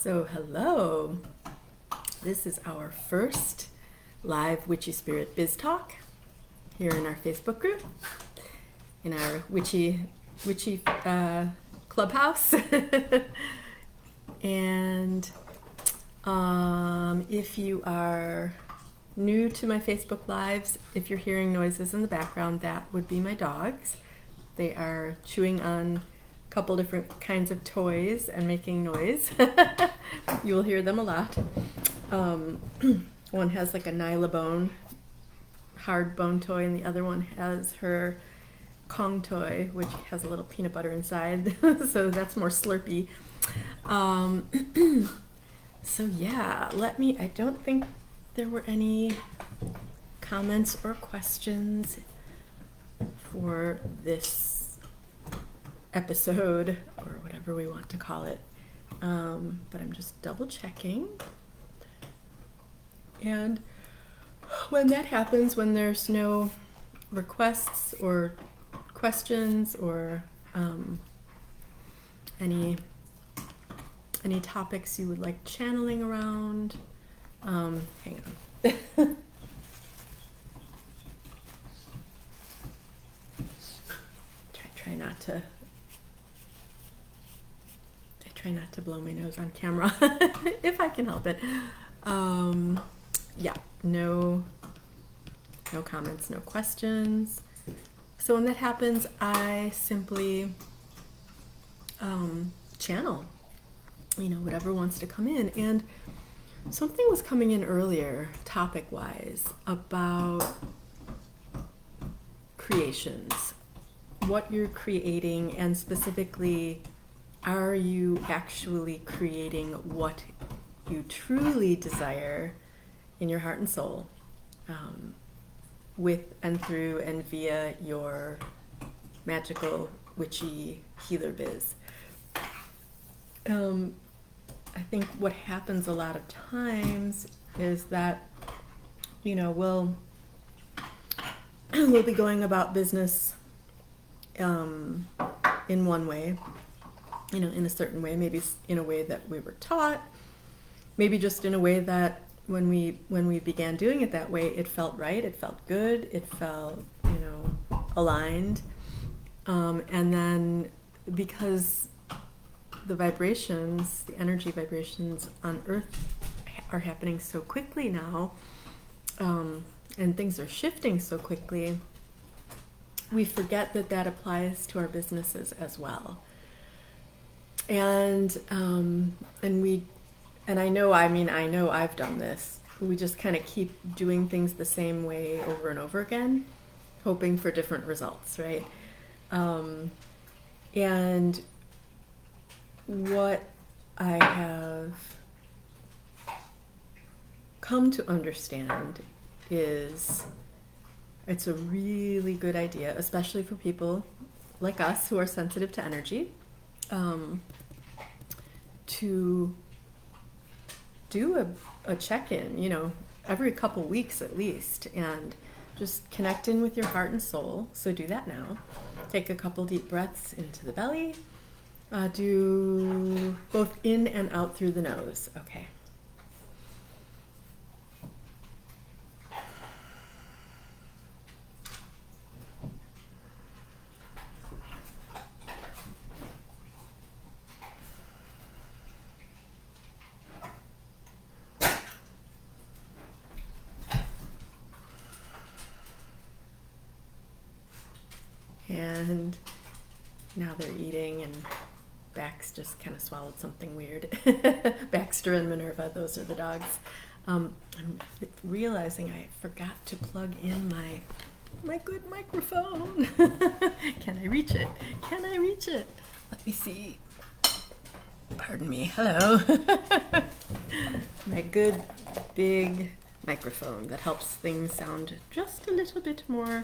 So hello, this is our first live Witchy Spirit Biz Talk here in our Facebook group, in our Witchy Clubhouse. And if you are new to my Facebook Lives, if you're hearing noises in the background, that would be my dogs. They are chewing on a couple different kinds of toys and making noise. You will hear them a lot. One has like a Nylabone hard bone toy, and the other one has her Kong toy, which has a little peanut butter inside. So that's more slurpy. So yeah, I don't think there were any comments or questions for this episode, or whatever we want to call it. But I'm just double checking. And when that happens, when there's no requests or questions or any topics you would like channeling around, hang on. Try not to blow my nose on camera if I can help it. Yeah, no comments, no questions. So when that happens, I simply channel, whatever wants to come in. And something was coming in earlier, topic-wise, about creations, what you're creating, and specifically, are you actually creating what you truly desire in your heart and soul, with and through and via your magical witchy healer biz? I think what happens a lot of times is that, we'll be going about business in one way, in a certain way, maybe in a way that we were taught, maybe just in a way that when we began doing it that way, it felt right, it felt good, it felt, aligned. And then because the vibrations, the energy vibrations on Earth are happening so quickly now, and things are shifting so quickly, we forget that applies to our businesses as well. And I know I've done this. We just kind of keep doing things the same way over and over again, hoping for different results, right? And what I have come to understand is it's a really good idea, especially for people like us who are sensitive to energy, to do a check-in, every couple weeks at least, and just connect in with your heart and soul. So do that now. Take a couple deep breaths into the belly. Do both in and out through the nose. Okay. And now they're eating, and Bax just kind of swallowed something weird. Baxter and Minerva, those are the dogs. I'm realizing I forgot to plug in my good microphone. Can I reach it? Let me see. Pardon me. Hello. My good big microphone that helps things sound just a little bit more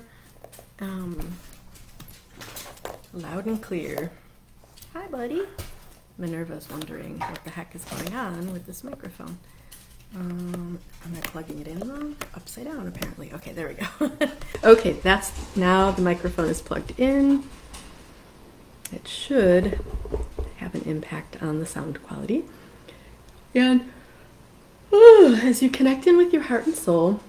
loud and clear. Hi, buddy. Minerva's wondering what the heck is going on with this microphone. Am I plugging it in wrong? Upside down, apparently. Okay, there we go. Okay, now the microphone is plugged in. It should have an impact on the sound quality. And as you connect in with your heart and soul,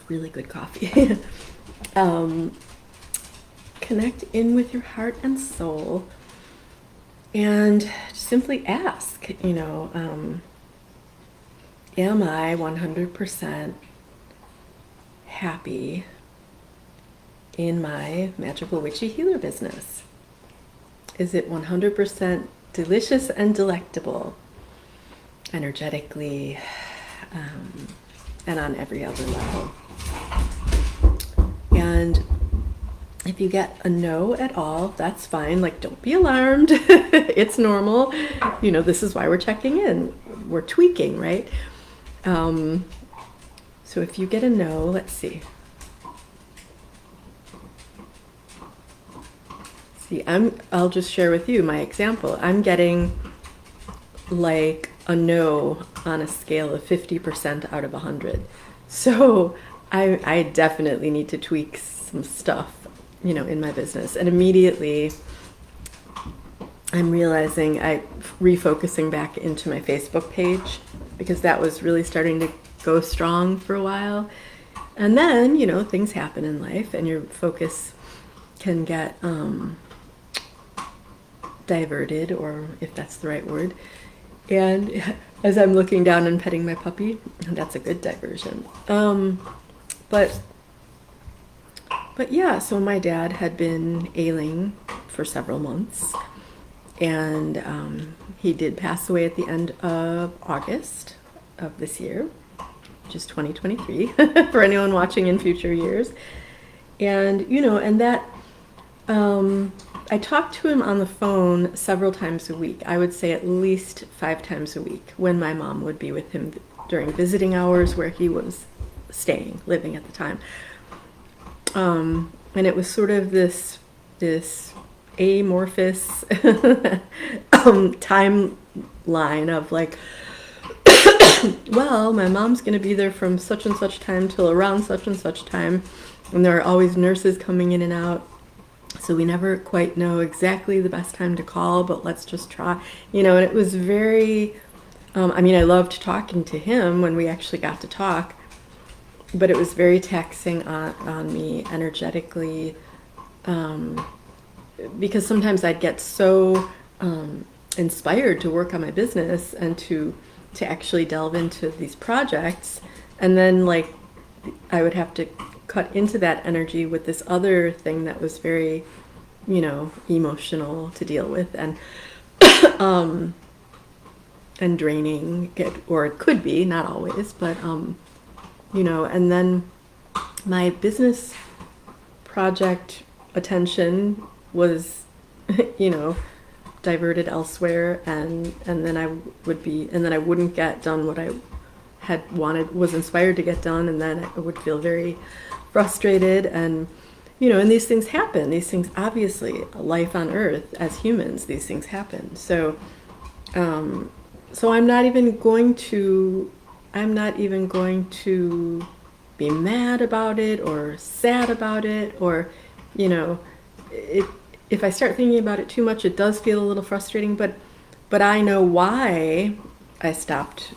really good coffee. Connect in with your heart and soul and simply ask, am I 100% happy in my magical witchy healer business? Is it 100% delicious and delectable, energetically, and on every other level? And if you get a no at all, that's fine. Like, don't be alarmed. It's normal. This is why we're checking in. We're tweaking, right? So if you get a no, let's see. I'll just share with you my example. I'm getting like a no on a scale of 50% out of 100. So I definitely need to tweak some stuff, in my business. And immediately I'm realizing refocusing back into my Facebook page, because that was really starting to go strong for a while. And then, things happen in life and your focus can get diverted, or if that's the right word. And as I'm looking down and petting my puppy, that's a good diversion. But yeah, so my dad had been ailing for several months, and he did pass away at the end of August of this year, which is 2023, for anyone watching in future years. And, and that, I talked to him on the phone several times a week. I would say at least 5 times a week, when my mom would be with him during visiting hours where he was living at the time. And it was sort of this amorphous timeline of like, well, my mom's going to be there from such and such time till around such and such time. And there are always nurses coming in and out. So we never quite know exactly the best time to call, but let's just try. And it was very, I loved talking to him when we actually got to talk, but it was very taxing on me energetically, because sometimes I'd get so inspired to work on my business and to actually delve into these projects, and then like I would have to cut into that energy with this other thing that was very, emotional to deal with, and and draining, or it could be, not always, but and then my business project attention was, diverted elsewhere, and then I wouldn't get done what I was inspired to get done, and then I would feel very frustrated, and and these things happen. These things, obviously, life on Earth as humans, these things happen. So I'm not even going to be mad about it or sad about it, or if I start thinking about it too much, it does feel a little frustrating, but I know why I stopped,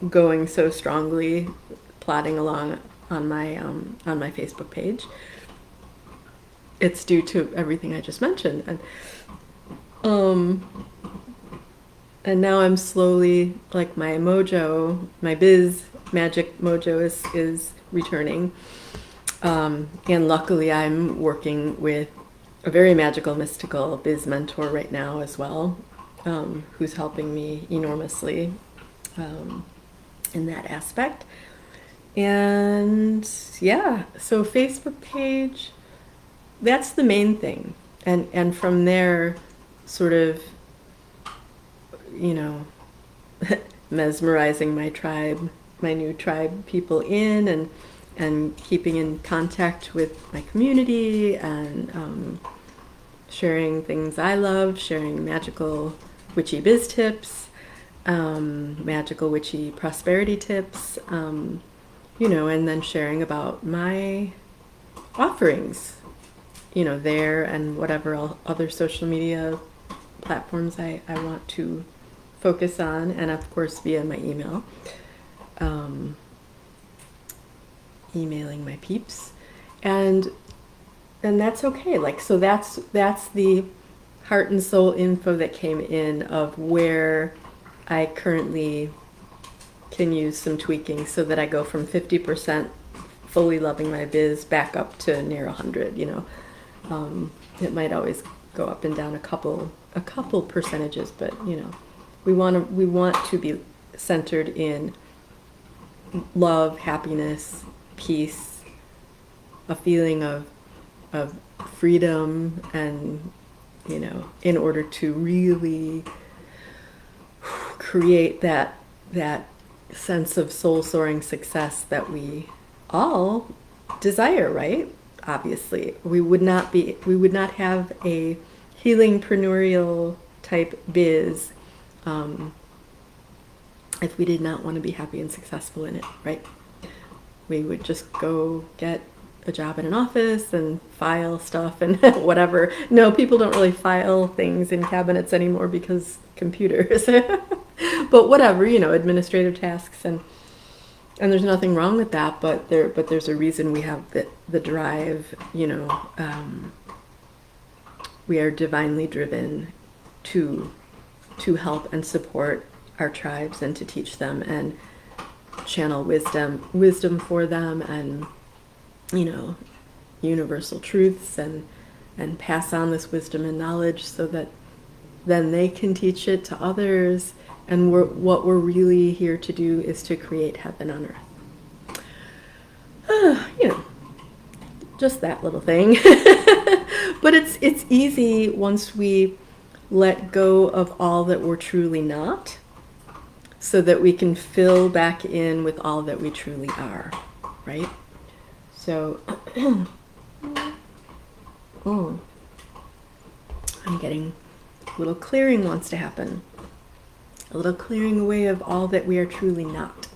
going so strongly, plodding along on my Facebook page. It's due to everything I just mentioned, and now I'm slowly, like, my biz magic mojo is returning, and luckily I'm working with a very magical, mystical biz mentor right now as well, who's helping me enormously in that aspect. And yeah, so Facebook page, that's the main thing. And from there, sort of, mesmerizing my new tribe people and keeping in contact with my community, and sharing things I love, sharing magical witchy biz tips, magical witchy prosperity tips, and then sharing about my offerings, there and whatever other social media platforms I want to focus on, and of course via my email, emailing my peeps, and that's okay. Like, so that's the heart and soul info that came in of where I currently can use some tweaking so that I go from 50% fully loving my biz back up to near 100. It might always go up and down a couple percentages, but we want to be centered in love, happiness, peace, a feeling of freedom, and in order to really create that sense of soul-soaring success that we all desire, right? Obviously, we would not have a healingpreneurial type biz if we did not want to be happy and successful in it, right? We would just go get a job in an office and file stuff and whatever. No, people don't really file things in cabinets anymore because computers. But whatever, administrative tasks, and there's nothing wrong with that. But there's a reason we have the drive. We are divinely driven to help and support our tribes and to teach them and channel wisdom for them, and universal truths, and pass on this wisdom and knowledge so that then they can teach it to others. And what we're really here to do is to create heaven on earth. Just that little thing. But it's easy once we let go of all that we're truly not, so that we can fill back in with all that we truly are, right? So, I'm getting a little clearing wants to happen. A little clearing away of all that we are truly not.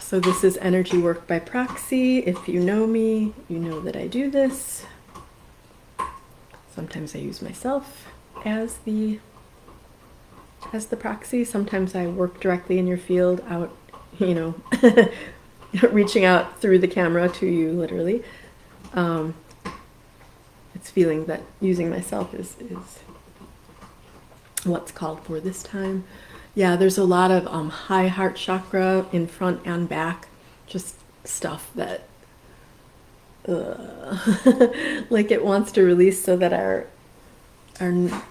So this is energy work by proxy. If you know me, you know that I do this. Sometimes I use myself as the proxy. Sometimes I work directly in your field out, reaching out through the camera to you, literally. It's feeling that using myself is what's called for this time. Yeah, there's a lot of high heart chakra in front and back, just stuff that like it wants to release so that our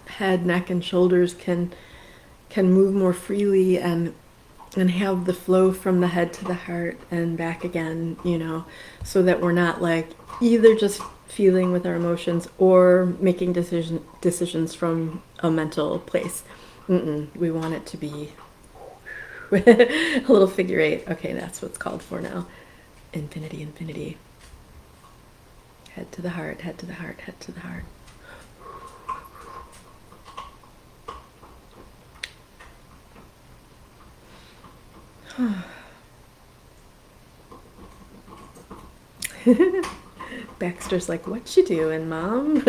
head, neck, and shoulders can move more freely and have the flow from the head to the heart and back again, so that we're not like either just feeling with our emotions or making decisions from a mental place. We want it to be a little figure eight. Okay, that's what's called for now. Infinity, infinity. Head to the heart, head to the heart, head to the heart. Baxter's like, what you doing, Mom?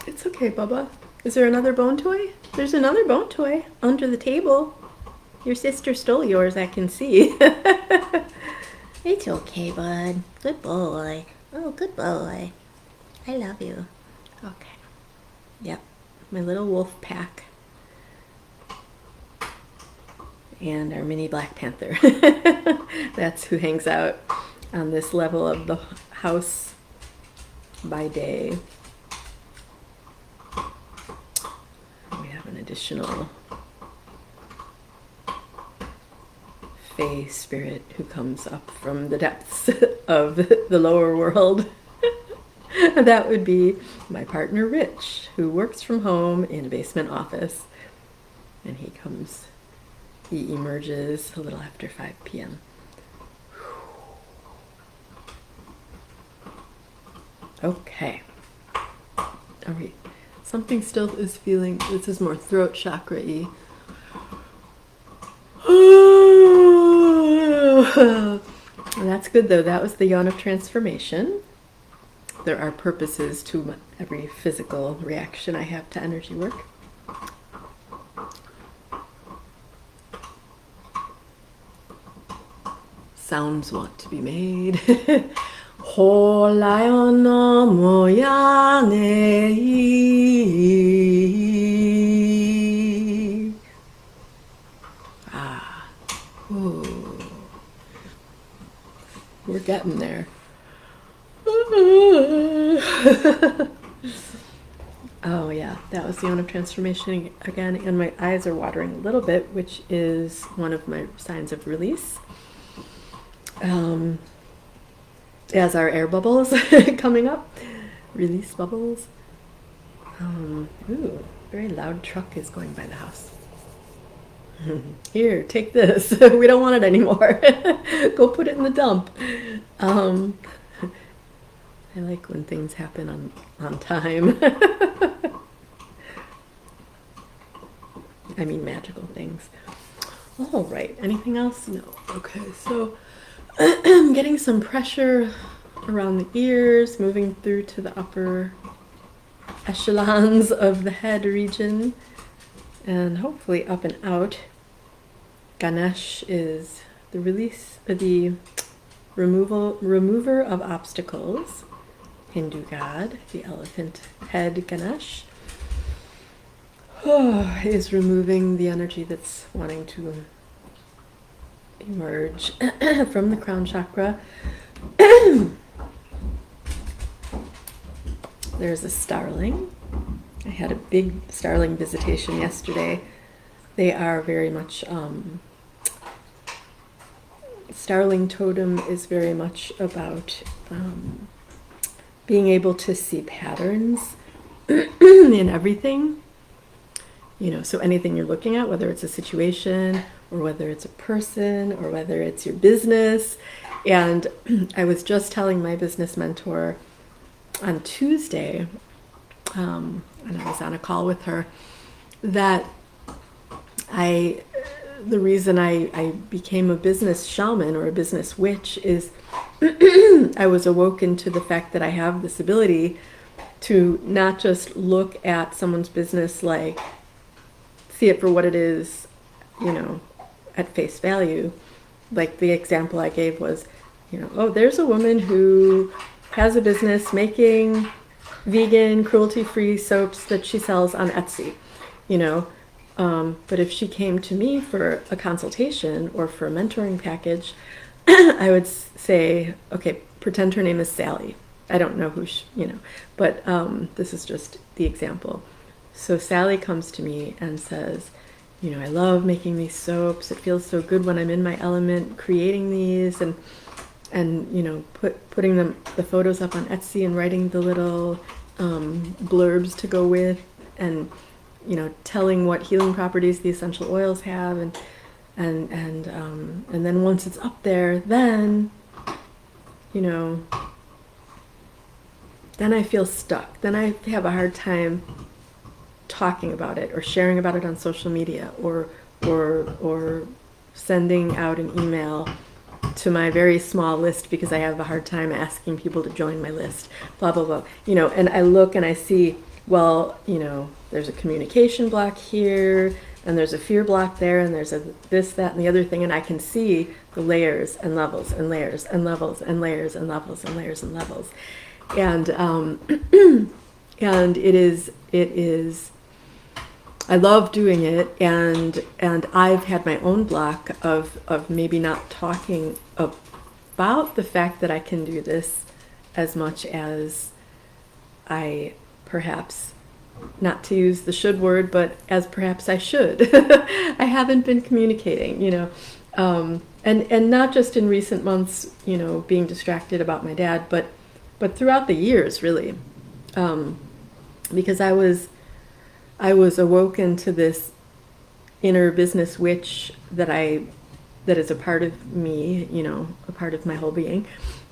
It's okay, Bubba. Is there another bone toy? There's another bone toy under the table. Your sister stole yours, I can see. It's okay, bud. Good boy. Oh, good boy. I love you. Okay. Yep. My little wolf pack. And our mini Black Panther. That's who hangs out on this level of the house by day. We have an additional Fae spirit who comes up from the depths of the lower world. That would be my partner Rich, who works from home in a basement office. And he emerges a little after 5 p.m. Okay. All right. Something still is feeling, this is more throat chakra-y. Well, that's good, though. That was the yawn of transformation. There are purposes to every physical reaction I have to energy work. Sounds want to be made. Holayono moyanei. Ah. Ooh. We're getting there. Oh yeah, that was the yawn of transformation again, and my eyes are watering a little bit, which is one of my signs of release. As our air bubbles coming up, release bubbles. Ooh, very loud truck is going by the house. Here, take this. We don't want it anymore. Go put it in the dump. I like when things happen on time. I mean magical things. All right, anything else? No. Okay, so I'm getting some pressure around the ears, moving through to the upper echelons of the head region, and hopefully up and out. Ganesh is the remover of obstacles. Hindu god, the elephant head Ganesh, is removing the energy that's wanting to emerge from the crown chakra. There's a starling. I had a big starling visitation yesterday. They are very much, starling totem is very much about being able to see patterns in everything. You know, so anything you're looking at, whether it's a situation or whether it's a person or whether it's your business. And I was just telling my business mentor on Tuesday, and I was on a call with her, that the reason I became a business shaman or a business witch is I was awoken to the fact that I have this ability to not just look at someone's business, like see it for what it is, you know, at face value. Like the example I gave was, you know, oh, there's a woman who has a business making vegan, cruelty-free soaps that she sells on Etsy, you know. But if she came to me for a consultation or for a mentoring package, I would say, okay, pretend her name is Sally. I don't know who she, you know, but this is just the example. So Sally comes to me and says, you know, I love making these soaps. It feels so good when I'm in my element creating these, and you know, putting the photos up on Etsy and writing the little blurbs to go with, and you know, telling what healing properties the essential oils have, and then once it's up there, then, you know, then I feel stuck. Then I have a hard time talking about it or sharing about it on social media, or sending out an email to my very small list because I have a hard time asking people to join my list, blah, blah, blah. You know, and I look and I see, well, you know, there's a communication block here, and there's a fear block there, and there's a this, that, and the other thing, and I can see the layers and levels and layers and levels and layers and levels and layers and levels. And and it is I love doing it, and I've had my own block of maybe not talking about the fact that I can do this as much as I perhaps, not to use the should word, but as perhaps I should. I haven't been communicating, you know, and not just in recent months, you know, being distracted about my dad, but throughout the years, really, because I was awoken to this inner business witch that is a part of me, you know, a part of my whole being,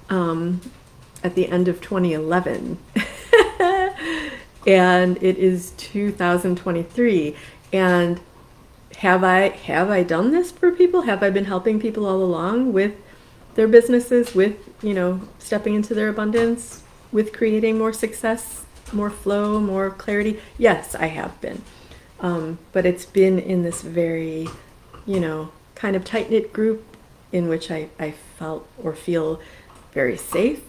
at the end of 2011. And it is 2023. And have I done this for people? Have I been helping people all along with their businesses, with, you know, stepping into their abundance, with creating more success, more flow, more clarity? Yes, I have been. But it's been in this very, you know, kind of tight-knit group in which I felt or feel very safe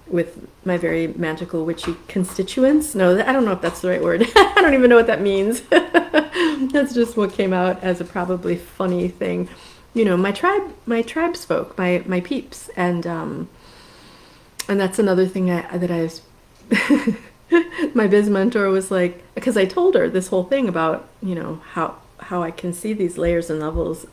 with my very magical witchy constituents. No, I don't know if that's the right word. I don't even know what that means. That's just what came out as a probably funny thing. You know, my tribesfolk, my peeps, and that's another thing that I was. My biz mentor was like, because I told her this whole thing about, you know, how I can see these layers and levels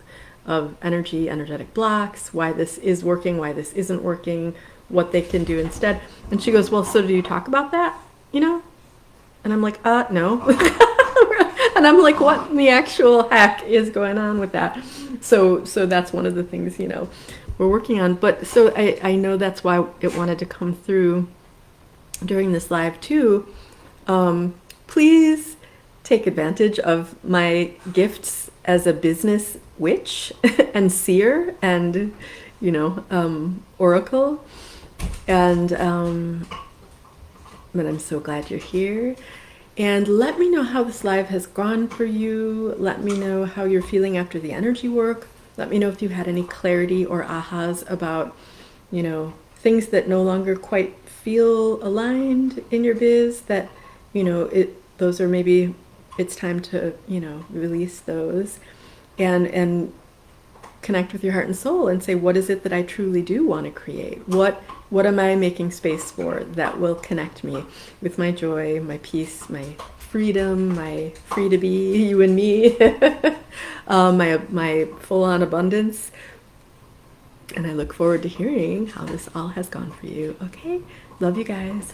of energetic blocks, why this is working, why this isn't working, what they can do instead. And she goes, well, so do you talk about that, you know? And I'm like, no. And I'm like, what in the actual heck is going on with that? So that's one of the things, you know, we're working on. But so I know that's why it wanted to come through during this live too. Please take advantage of my gifts as a business witch and seer and, you know, oracle. And but I'm so glad you're here. And let me know how this live has gone for you. Let me know how you're feeling after the energy work. Let me know if you had any clarity or ahas about, you know, things that no longer quite feel aligned in your biz, that, you know, those are maybe, it's time to, you know, release those and connect with your heart and soul and say, what is it that I truly do want to create? What am I making space for that will connect me with my joy, my peace, my freedom, my free to be, you and me, my full-on abundance? And I look forward to hearing how this all has gone for you. Okay? Love you guys.